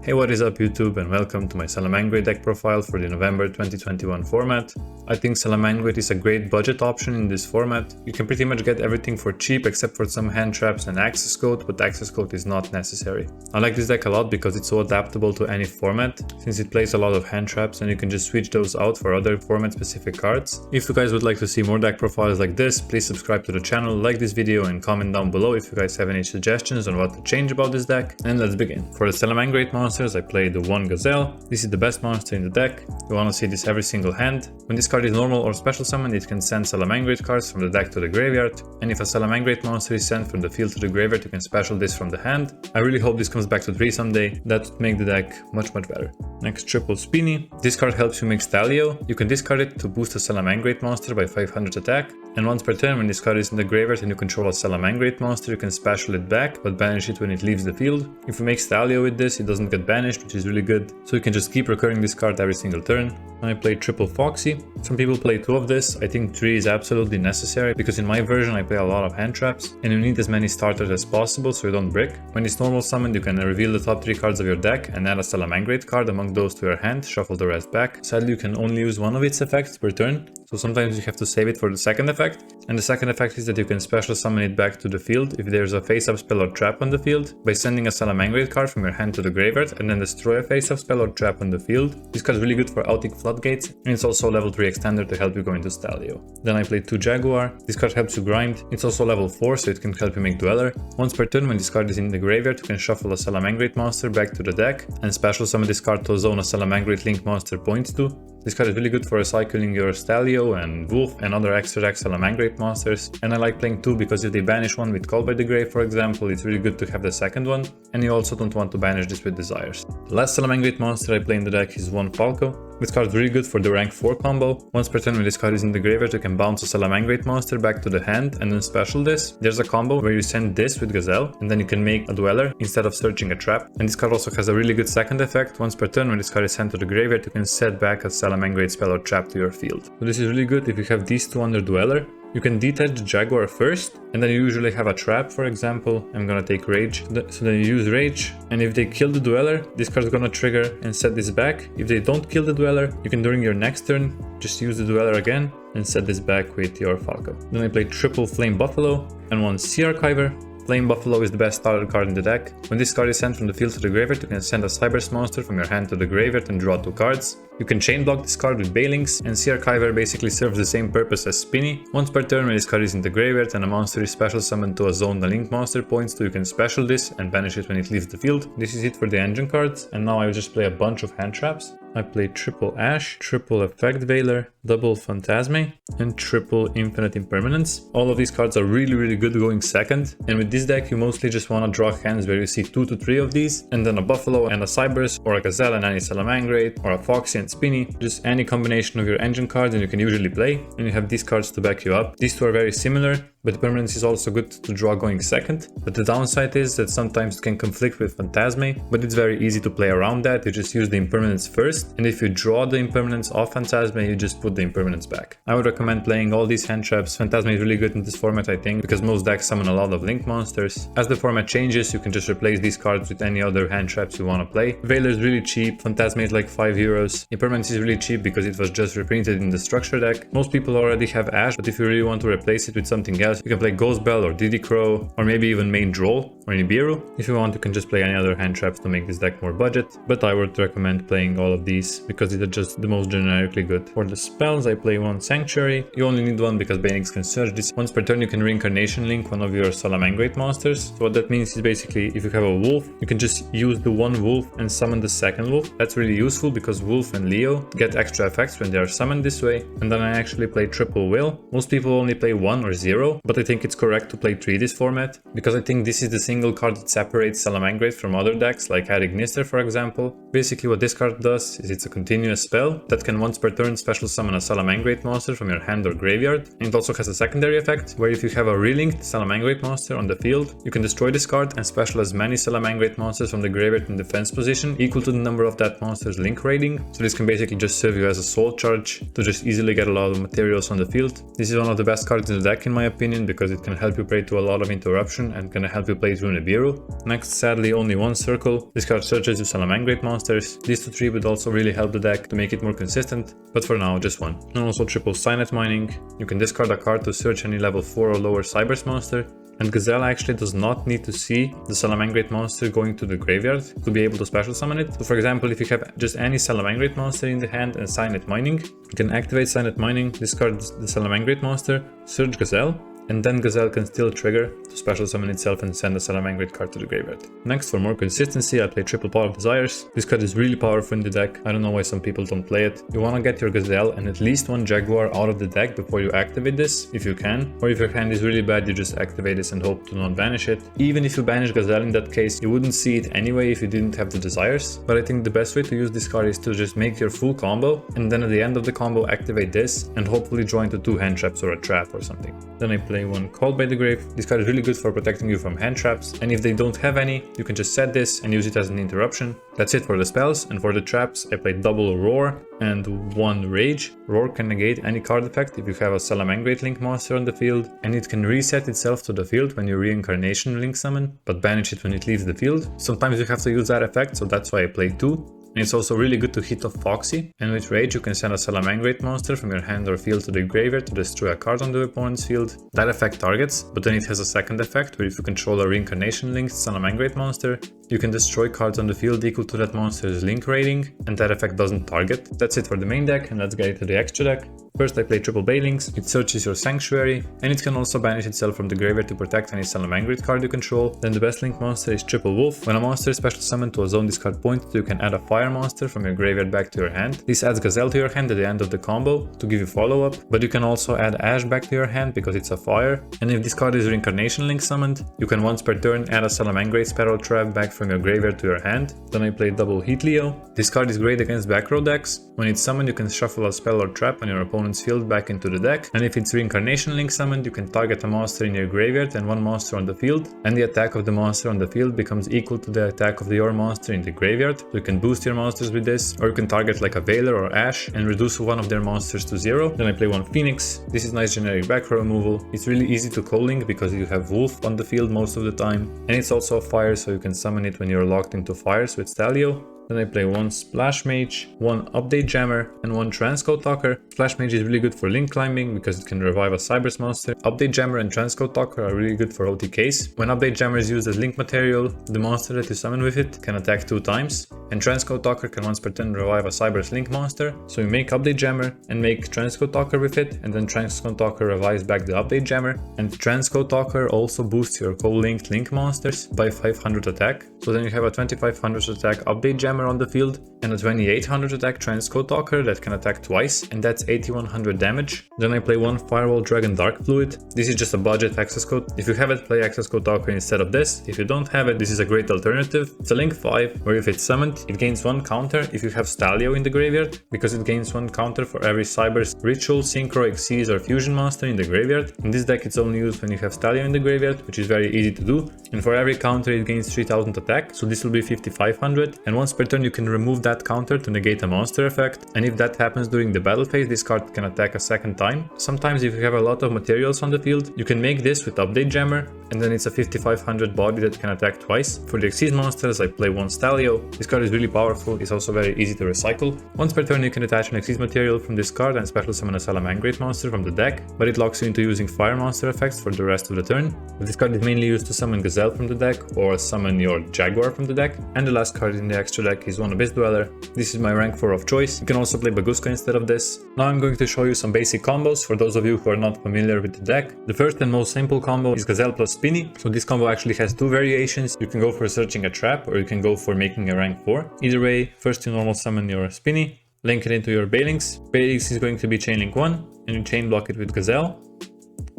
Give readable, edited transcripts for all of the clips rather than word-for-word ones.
Hey, what is up YouTube, and welcome to my Salamangreat deck profile for the November 2021 format. I think Salamangreat is a great budget option in this format. You can pretty much get everything for cheap except for some hand traps and access code, but access code is not necessary. I like this deck a lot because it's so adaptable to any format, since it plays a lot of hand traps and you can just switch those out for other format specific cards. If you guys would like to see more deck profiles like this, please subscribe to the channel, like this video and comment down below if you guys have any suggestions on what to change about this deck. And let's begin. For the Salamangreat monsters, I played the 1 Gazelle. This is the best monster in the deck. You want to see this every single hand. When this card is normal or special summoned, it can send Salamangreat cards from the deck to the graveyard. And if a Salamangreat monster is sent from the field to the graveyard, you can special this from the hand. I really hope this comes back to 3 someday. That would make the deck much better. Next, Triple Spinny. This card helps you make Stalio. You can discard it to boost a Salamangreat monster by 500 attack. And once per turn, when this card is in the graveyard and you control a Salamangreat monster, you can special it back, but banish it when it leaves the field. If you make Stalio with this, it doesn't get banished, which is really good. So you can just keep recurring this card every single turn. And I play Triple Foxy. Some people play 2 of this. I think 3 is absolutely necessary, because in my version I play a lot of hand traps, and you need as many starters as possible so you don't brick. When it's normal summoned, you can reveal the top 3 cards of your deck and add a Salamangreat card among those to your hand, shuffle the rest back. Sadly, you can only use one of its effects per turn, so sometimes you have to save it for the second effect. And the second effect is that you can special summon it back to the field if there's a face-up spell or trap on the field by sending a Salamangreat card from your hand to the graveyard and then destroy a face-up spell or trap on the field. This card is really good for outing floodgates, and it's also a level 3 extender to help you go into Stalio. Then I play 2 Jaguar. This card helps you grind. It's also level 4, so it can help you make Dweller. Once per turn, when this card is in the graveyard, you can shuffle a Salamangreat monster back to the deck and special summon this card to a zone a Salamangreat link monster points to. This card is really good for recycling your Stalio and Wolf and other extra deck Salamangreat monsters. And I like playing 2 because if they banish one with Call by the Grave, for example, it's really good to have the second one. And you also don't want to banish this with Desires. The last Salamangreat monster I play in the deck is 1 Falco. This card is really good for the rank 4 combo. Once per turn, when this card is in the graveyard, you can bounce a Salamangreat monster back to the hand and then special this. There's a combo where you send this with Gazelle and then you can make a Dweller instead of searching a trap. And this card also has a really good second effect. Once per turn, when this card is sent to the graveyard, you can set back a Salamangreat spell or trap to your field. So this is really good if you have these 2 under Dweller. You can detach the Jaguar first, and then you usually have a trap, for example. I'm gonna take Rage. So then you use Rage, and if they kill the Dweller, this card is gonna trigger and set this back. If they don't kill the Dweller, you can during your next turn just use the Dweller again and set this back with your Falco. Then I play Triple Flame Buffalo and 1 Sea Archiver. Flame Buffalo is the best starter card in the deck. When this card is sent from the field to the graveyard, you can send a Cybers monster from your hand to the graveyard and draw 2 cards. You can chain block this card with Bailings, and Sea Archiver basically serves the same purpose as Spinny. Once per turn, when this card is in the graveyard and a monster is special summoned to a zone the link monster points to, you can special this and banish it when it leaves the field. This is it for the engine cards, and now I will just play a bunch of hand traps. I play Triple Ash, Triple Effect Veiler, Double Phantasme, and Triple Infinite Impermanence. All of these cards are really good going second, and with this deck you mostly just want to draw hands where you see 2 to 3 of these, and then a Buffalo and a Cybers, or a Gazelle and any Salamangreat, or a Foxy and Spinny. Just any combination of your engine cards and you can usually play, and you have these cards to back you up. These 2 are very similar, but Permanence is also good to draw going second. But the downside is that sometimes it can conflict with Phantasme, but it's very easy to play around that. You just use the Impermanence first, and if you draw the Impermanence off Phantasme, you just put the Impermanence back. I would recommend playing all these hand traps. Phantasme is really good in this format, I think, because most decks summon a lot of link monsters. As the format changes, you can just replace these cards with any other hand traps you want to play. Veiler is really cheap. Phantasme is like 5 euros. Impermanence is really cheap because it was just reprinted in the structure deck. Most people already have Ash, but if you really want to replace it with something else, you can play Ghost Bell or Diddy Crow, or maybe even main Droll or Nibiru. If you want, you can just play any other hand traps to make this deck more budget, but I would recommend playing all of these because they're just the most generically good. For the spells, I play 1 Sanctuary. You only need 1 because Banix can search this. Once per turn, you can Reincarnation Link one of your Salamangreat monsters. So what that means is basically if you have a Wolf, you can just use the 1 Wolf and summon the second Wolf. That's really useful because Wolf and Leo get extra effects when they are summoned this way. And then I actually play Triple Will. Most people only play 1 or 0, but I think it's correct to play 3 this format, because I think this is the single card that separates Salamangreat from other decks like Ignister, for example. Basically what this card does is it's a continuous spell that can once per turn special summon a Salamangreat monster from your hand or graveyard. And it also has a secondary effect where if you have a relinked Salamangreat monster on the field, you can destroy this card and special as many Salamangreat monsters from the graveyard in defense position equal to the number of that monster's link rating. So this can basically just serve you as a soul charge to just easily get a lot of materials on the field. This is one of the best cards in the deck in my opinion, because it can help you play to a lot of interruption and can help you play through through Nibiru. Next, sadly, only one circle. This card searches your Salamangreat monsters. These 2-3 would also really help the deck to make it more consistent, but for now just one. And also triple Signet Mining. You can discard a card to search any level 4 or lower Cybers monster. And Gazelle actually does not need to see the Salamangreat monster going to the graveyard to be able to special summon it. So for example, if you have just any Salamangreat monster in the hand and Signet Mining, you can activate Signet Mining, discard the Salamangreat monster, search Gazelle, and then Gazelle can still trigger to special summon itself and send a Salamangreat card to the graveyard. Next, for more consistency, I play Triple Pot of Desires. This card is really powerful in the deck. I don't know why some people don't play it. You want to get your Gazelle and at least one Jaguar out of the deck before you activate this, if you can. Or if your hand is really bad, you just activate this and hope to not banish it. Even if you banish Gazelle in that case, you wouldn't see it anyway if you didn't have the Desires. But I think the best way to use this card is to just make your full combo, and then at the end of the combo activate this, and hopefully draw into 2 hand traps or a trap or something. Then I play one Called by the Grave. This card is really good for protecting you from hand traps, and if they don't have any, you can just set this and use it as an interruption. That's it for the spells, and for the traps, I played double Roar and 1 Rage. Roar can negate any card effect if you have a Salamangreat Link monster on the field, and it can reset itself to the field when you Reincarnation Link summon, but banish it when it leaves the field. Sometimes you have to use that effect, so that's why I played 2. And it's also really good to hit off Foxy, and with Rage you can send a Salamangreat monster from your hand or field to the graveyard to destroy a card on the opponent's field. That effect targets, but then it has a second effect where if you control a Reincarnation linked Salamangreat monster, you can destroy cards on the field equal to that monster's link rating, and that effect doesn't target. That's it for the main deck, and let's get into the extra deck. First I play Triple Bailings. It searches your Sanctuary, and it can also banish itself from the graveyard to protect any Salamangreat card you control. Then the best link monster is Triple Wolf. When a monster is special summoned to a zone this card points to, you can add a fire monster from your graveyard back to your hand. This adds Gazelle to your hand at the end of the combo to give you follow-up, but you can also add Ash back to your hand because it's a fire. And if this card is Reincarnation Link summoned, you can once per turn add a Salamangreat Sparrow Trap back from your graveyard to your hand. Then I play double Heat Leo. This card is great against back row decks. When it's summoned, you can shuffle a spell or trap on your opponent's field back into the deck, and if it's Reincarnation Link summoned, you can target a monster in your graveyard and one monster on the field, and the attack of the monster on the field becomes equal to the attack of your monster in the graveyard. So you can boost your monsters with this, or you can target like a Veiler or Ash and reduce one of their monsters to 0. Then I play one Phoenix. This is nice generic back row removal. It's really easy to co-link because you have Wolf on the field most of the time, and it's also a fire, so you can summon it when you're locked into fires with Stalio. Then I play one Splash Mage, one Update Jammer, and one Transcode Talker. Splash Mage is really good for link climbing because it can revive a Cybers monster. Update Jammer and Transcode Talker are really good for OTKs. When Update Jammer is used as link material, the monster that you summon with it can attack 2 times. And Transcode Talker can once per turn revive a Cybers link monster. So you make Update Jammer and make Transcode Talker with it, and then Transcode Talker revives back the Update Jammer. And Transcode Talker also boosts your co-linked link monsters by 500 attack. So then you have a 2500 attack Update Jammer on the field and a 2800 attack Transcode Talker that can attack twice, and that's 8100 damage. Then I play one Firewall Dragon Dark Fluid. This is just a budget access code. If you have it, play access code Talker instead of this. If you don't have it, this is a great alternative. It's a link 5 where if it's summoned, it gains 1 counter if you have Stalio in the graveyard, because it gains 1 counter for every Cybers, Ritual, Synchro, Xyz or Fusion monster in the graveyard. In this deck it's only used when you have Stalio in the graveyard, which is very easy to do, and for every counter it gains 3000 attack, so this will be 5500, and once per turn you can remove that counter to negate a monster effect, and if that happens during the battle phase, this card can attack a second time. Sometimes if you have a lot of materials on the field, you can make this with Update Jammer, and then it's a 5500 body that can attack twice. For the Xyz monsters, I play one Stalio. This card is really powerful, it's also very easy to recycle. Once per turn you can attach an Xyz material from this card and special summon a Salamangreat monster from the deck, but it locks you into using fire monster effects for the rest of the turn. This card is mainly used to summon Gazelle from the deck or summon your Jaguar from the deck. And the last card in the extra deck is one Abyss Dweller. This is my rank 4 of choice. You can also play Baguska instead of this. Now I'm going to show you some basic combos for those of you who are not familiar with the deck. The first and most simple combo is Gazelle plus Spinny. So this combo actually has 2 variations. You can go for searching a trap, or you can go for making a rank 4. Either way, first you normal summon your Spinny, link it into your Bailings. Bailings is going to be chain link 1, and you chain block it with Gazelle.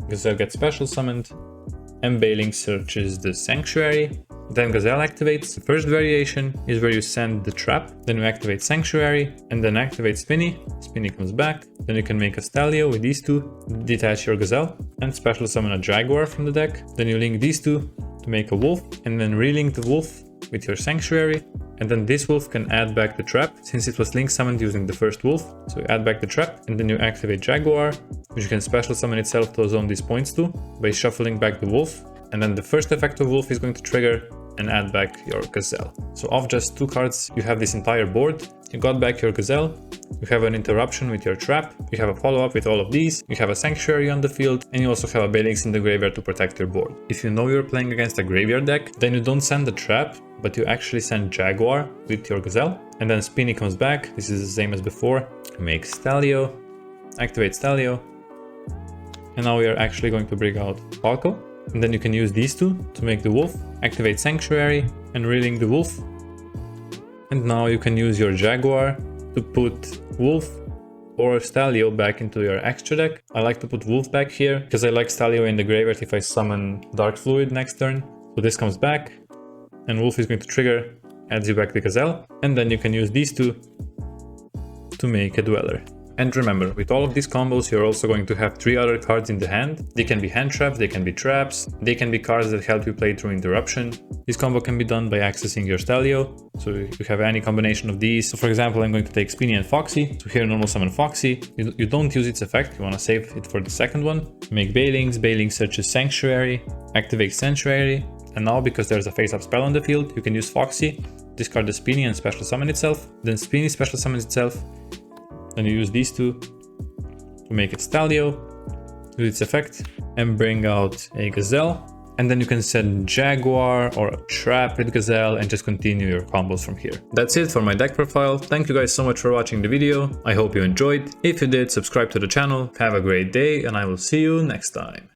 Gazelle gets special summoned, and Bailings searches the Sanctuary. Then Gazelle activates. The first variation is where you send the trap, then you activate Sanctuary, and then activate Spinny. Spinny comes back, then you can make a Stalio with these 2, detach your Gazelle, and special summon a Jaguar from the deck. Then you link these 2 to make a Wolf, and then relink the Wolf with your Sanctuary, and then this Wolf can add back the trap, since it was link summoned using the first Wolf. So you add back the trap, and then you activate Jaguar, which can special summon itself to a zone this points to by shuffling back the Wolf. and then the first effect of Wolf is going to trigger and add back your Gazelle. So off just 2 cards, you have this entire board. You got back your Gazelle, you have an interruption with your trap, you have a follow-up with all of these, you have a Sanctuary on the field, and you also have a Balings in the graveyard to protect your board. If you know you're playing against a graveyard deck, then you don't send the trap, but you actually send Jaguar with your Gazelle, and then Spinny comes back. This is the same as before. Make Stalio, activate Stalio, and now we are actually going to bring out Falco, and then you can use these 2 to make the Wolf, activate Sanctuary, and reeling the Wolf. And now you can use your Jaguar to put Wolf or Stalio back into your extra deck. I like to put Wolf back here because I like Stalio in the graveyard if I summon Dark Fluid next turn. So this comes back and Wolf is going to trigger, adds you back the Gazelle, and then you can use these 2 to make a Dweller. And remember, with all of these combos, you're also going to have 3 other cards in the hand. They can be hand traps, they can be traps, they can be cards that help you play through interruption. This combo can be done by accessing your Stalio, so you have any combination of these. So for example, I'm going to take Spinny and Foxy. So here normal summon Foxy. You don't use its effect, you want to save it for the second one. Make Balings, Balings searches Sanctuary, activate Sanctuary, and now because there's a face-up spell on the field, you can use Foxy, discard the Spinny and special summon itself, then Spinny special summons itself. Then you use these 2 to make it Stalio, use its effect, and bring out a Gazelle. And then you can send Jaguar or a trap with Gazelle and just continue your combos from here. That's it for my deck profile. Thank you guys so much for watching the video. I hope you enjoyed. If you did, subscribe to the channel. Have a great day, and I will see you next time.